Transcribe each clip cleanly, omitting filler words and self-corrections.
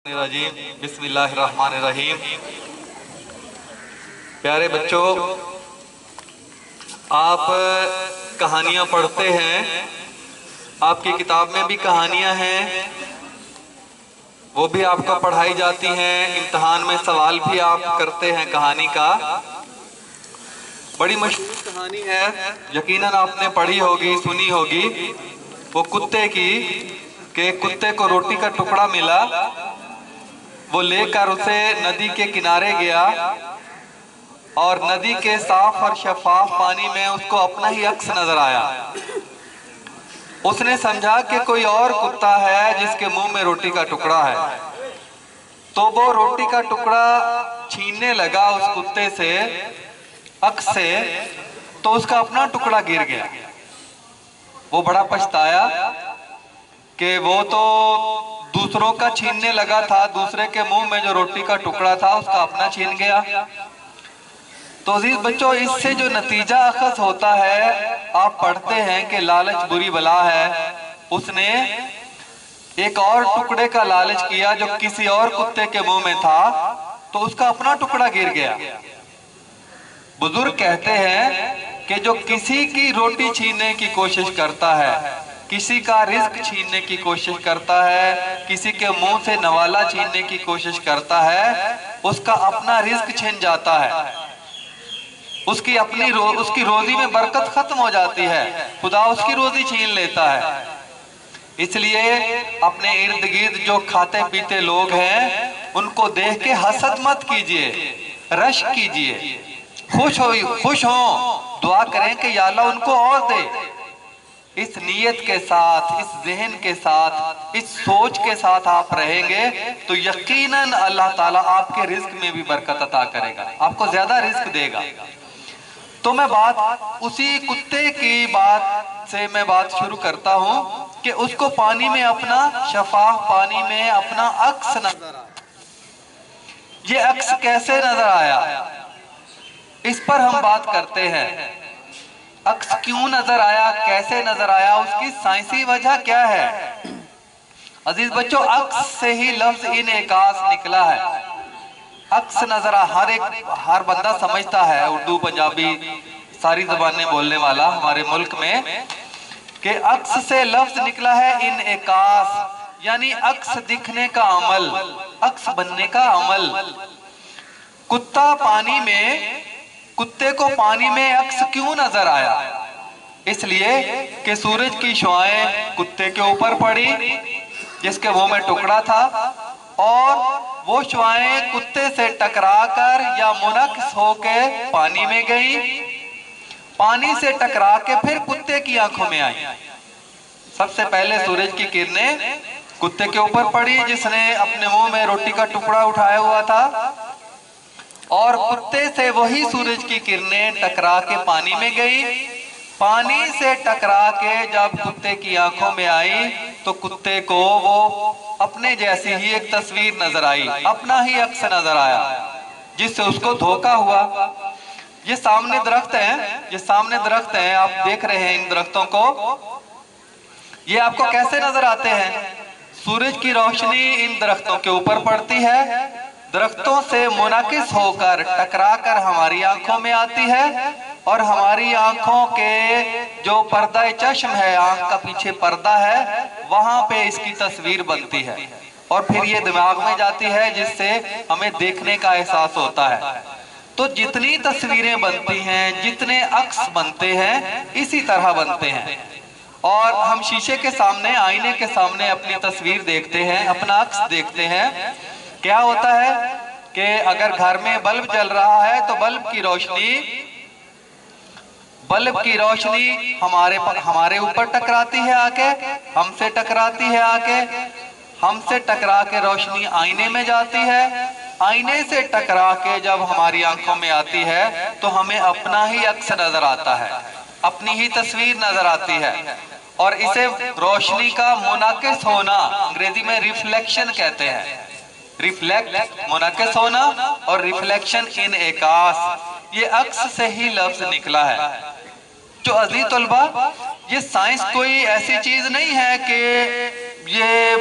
الرجیم بسم اللہ الرحمن الرحیم۔ پیارے بچوں، آپ کہانیاں پڑھتے ہیں، آپ کی کتاب میں بھی کہانیاں ہیں، وہ بھی آپ کو پڑھائی جاتی ہیں، امتحان میں سوال بھی آپ کرتے ہیں کہانی کا۔ بڑی مشہور کہانی ہے، یقیناً آپ نے پڑھی ہوگی، سنی ہوگی، وہ کتے کی، کہ کتے کو روٹی کا ٹکڑا ملا، وہ لے کر اسے ندی کے کنارے گیا اور ندی کے صاف اور شفاف پانی میں اس کو اپنا ہی عکس نظر آیا۔ اس نے سمجھا کہ کوئی اور کتا ہے جس کے منہ میں روٹی کا ٹکڑا ہے، تو وہ روٹی کا ٹکڑا چھیننے لگا اس کتے سے، عکس سے، تو اس کا اپنا ٹکڑا گر گیا۔ وہ بڑا پچھتایا کہ وہ تو دوسروں کا چھیننے لگا تھا، دوسرے کے منہ میں جو روٹی کا ٹکڑا تھا اس کا اپنا چھین گیا۔ تو عزیز بچوں، اس سے جو نتیجہ اخذ ہوتا ہے، آپ پڑھتے ہیں کہ لالچ بری بلا ہے۔ اس نے ایک اور ٹکڑے کا لالچ کیا جو کسی اور کتے کے منہ میں تھا، تو اس کا اپنا ٹکڑا گر گیا۔ بزرگ کہتے ہیں کہ جو کسی کی روٹی چھیننے کی کوشش کرتا ہے، کسی کا رزق چھیننے کی کوشش کرتا ہے، کسی کے منہ سے نوالا چھیننے کی کوشش کرتا ہے، اس کا اپنا رزق چھن جاتا ہے، اس کی روزی میں برکت ختم ہو جاتی ہے، خدا اس کی روزی چھین لیتا ہے۔ اس لیے اپنے ارد گرد جو کھاتے پیتے لوگ ہیں ان کو دیکھ کے حسد مت کیجئے، رشک کیجئے، خوش ہوں، دعا کریں کہ یا اللہ ان کو اور دے۔ اس نیت کے ساتھ، اس ذہن کے ساتھ، اس سوچ کے ساتھ آپ رہیں گے تو یقیناً اللہ تعالیٰ آپ کے رزق میں بھی برکت عطا کرے گا، آپ کو زیادہ رزق دے گا۔ تو میں اسی کتے کی بات سے میں بات شروع کرتا ہوں کہ اس کو پانی میں اپنا شفاف پانی میں اپنا عکس نظر آیا۔ یہ عکس کیسے نظر آیا، اس پر ہم بات کرتے ہیں۔ عکس کیوں نظر آیا، کیسے نظر آیا، اس کی سائنسی وجہ کیا ہے؟ عزیز بچوں، عکس سے ہی لفظ انعکاس نکلا ہے۔ عکس نظر ہر بندہ سمجھتا ہے، اردو پنجابی ساری زبانیں بولنے والا ہمارے ملک میں، کہ عکس سے لفظ نکلا ہے انعکاس، یعنی عکس دکھنے کا عمل، عکس بننے کا عمل۔ کتے کو پانی میں عکس کیوں نظر آیا؟ اس لیے کہ سورج کی شعائیں کتے کے اوپر پڑی جس کے منہ میں ٹکڑا تھا، اور وہ شعائیں کتے سے ٹکرا کر یا منعکس ہو کے پانی میں گئیں، پانی سے ٹکرا کے پھر کتے کی آنکھوں میں آئیں۔ سب سے پہلے سورج کی کرنیں کتے کے اوپر پڑی جس نے اپنے منہ میں روٹی کا ٹکڑا اٹھایا ہوا تھا، اور کتے سے وہی سورج کی کرنیں ٹکرا کے پانی میں گئی۔ پانی سے ٹکرا کے جب کتے کی آنکھوں میں آئی تو کتے کو وہ اپنے جیسی ہی ایک تصویر نظر آئی، اپنا ہی عکس نظر آیا، جس سے اس کو دھوکہ ہوا۔ یہ سامنے درخت ہیں، آپ دیکھ رہے ہیں ان درختوں کو، یہ آپ کو کیسے نظر آتے ہیں؟ سورج کی روشنی ان درختوں کے اوپر پڑتی ہے، درختوں سے منعکس ہو کر ٹکرا کر ہماری آنکھوں میں آتی ہے، اور ہماری آنکھوں کے جو پردہ چشم ہے، آنکھ کا پیچھے پردہ ہے، وہاں پہ اس کی تصویر بنتی ہے، اور پھر یہ دماغ میں جاتی ہے جس سے ہمیں دیکھنے کا احساس ہوتا ہے۔ تو جتنی تصویریں بنتی ہیں، جتنے عکس بنتے ہیں، اسی طرح بنتے ہیں۔ اور ہم شیشے کے سامنے، آئینے کے سامنے اپنی تصویر دیکھتے ہیں، اپنا عکس دیکھتے ہیں، کیا ہوتا ہے کہ اگر گھر میں بلب جل رہا ہے تو بلب کی روشنی ہمارے اوپر ٹکراتی ہے آ کے، ہم سے ٹکراتی ہے آ کے، ہم سے ٹکرا کے روشنی آئینے میں جاتی ہے، آئینے سے ٹکرا کے جب ہماری آنکھوں میں آتی ہے تو ہمیں اپنا ہی عکس نظر آتا ہے، اپنی ہی تصویر نظر آتی ہے، اور اسے روشنی کا منعکس ہونا انگریزی میں ریفلیکشن کہتے ہیں۔ ریفلیکٹ منعکس ہونا اور ریفلیکشن انعکاس، یہ عکس سے ہی لفظ نکلا ہے۔ جو عزیز طلبہ، یہ سائنس کوئی ایسی چیز نہیں ہے کہ یہ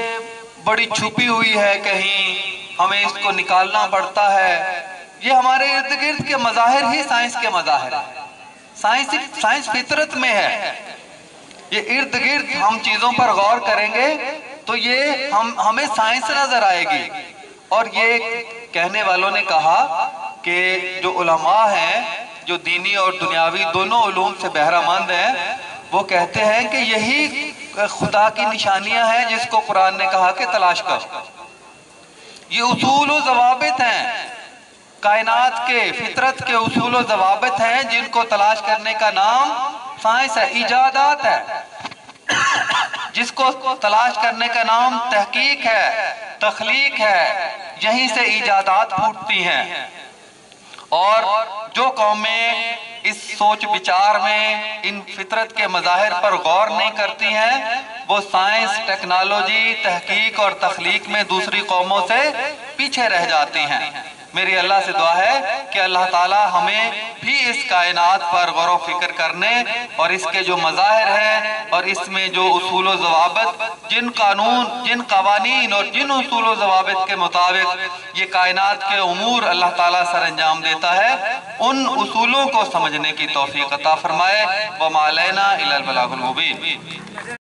بڑی چھپی ہوئی ہے کہیں، ہمیں اس کو نکالنا پڑتا ہے. یہ ہمارے ارد گرد کے مظاہر ہی سائنس کے مظاہر ہیں. سائنس فطرت میں ہے. یہ ارد گرد ہم چیزوں پر غور کریں گے تو یہ ہمیں سائنس نظر آئے گی. اور یہ کہنے والوں نے کہا کہ جو علماء ہیں جو دینی اور دنیاوی دونوں علوم سے بہرہ مند ہیں، وہ کہتے ہیں کہ یہی خدا کی نشانیاں ہیں جس کو قرآن نے کہا کہ تلاش کرو. یہ اصول و ضوابط ہیں، کائنات کے فطرت کے اصول و ضوابط ہیں جن کو تلاش کرنے کا نام سائنس ہے. ایجادات ہے جس کو تلاش کرنے کا نام تحقیق ہے، تخلیق ہے. یہیں سے ایجادات پھوٹتی ہیں. اور جو قومیں اس سوچ بچار میں ان فطرت کے مظاہر پر غور نہیں کرتی ہیں، وہ سائنس، ٹیکنالوجی، تحقیق اور تخلیق میں دوسری قوموں سے پیچھے رہ جاتی ہیں. میری اللہ سے دعا ہے کہ اللہ تعالی ہمیں بھی اس کائنات پر غور و فکر کرنے اور اس کے جو مظاہر ہیں اور اس میں جو اصول و ضوابط، جن قوانین اور جن اصول و ضوابط کے مطابق یہ کائنات کے امور اللہ تعالیٰ سر انجام دیتا ہے، ان اصولوں کو سمجھنے کی توفیق عطا فرمائے. وَمَا عَلَيْنَا إِلَّا الْبَلَاغُ الْمُبِينُ.